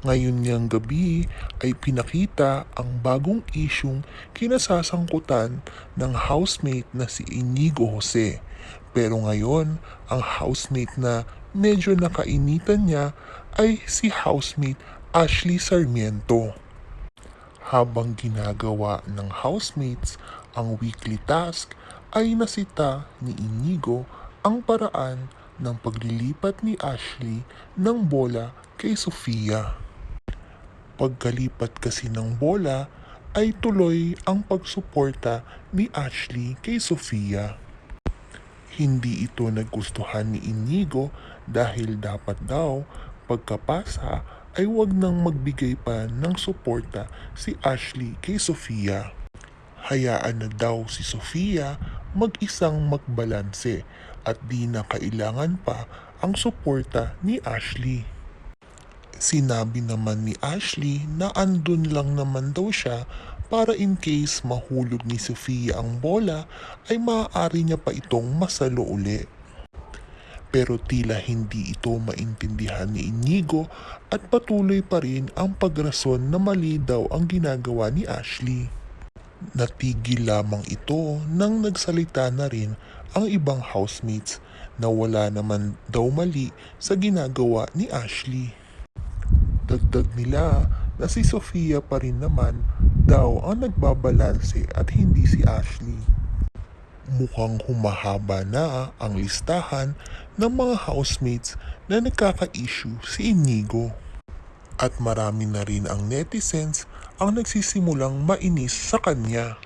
Ngayon niyang gabi ay pinakita ang bagong isyung kinasasangkutan ng housemate na si Inigo Jose. Pero ngayon, ang housemate na medyo nakainitan niya ay si housemate Ashley Sarmiento. Habang ginagawa ng housemates ang weekly task, ay nasita ni Inigo ang paraan ng paglilipat ni Ashley ng bola kay Sofia. Pagkalipat kasi ng bola, ay tuloy ang pagsuporta ni Ashley kay Sofia. Hindi ito nagustuhan ni Inigo dahil dapat daw pagkapasa ay wag nang magbigay pa ng suporta si Ashley kay Sofia. Hayaan na daw si Sofia mag-isang magbalanse at di na kailangan pa ang suporta ni Ashley. Sinabi naman ni Ashley na andun lang naman daw siya para in case mahulog ni Sofia ang bola ay maaari niya pa itong masalo uli. Pero tila hindi ito maintindihan ni Inigo at patuloy pa rin ang pagrason na mali daw ang ginagawa ni Ashley. Natigil lamang ito nang nagsalita na rin ang ibang housemates na wala naman daw mali sa ginagawa ni Ashley. Dagdag nila na si Sofia pa rin naman daw ang nagbabalanse at hindi si Ashley. Mukhang humahaba na ang listahan ng mga housemates na nagkaka-issue si Inigo. At marami na rin ang netizens ang nagsisimulang mainis sa kanya.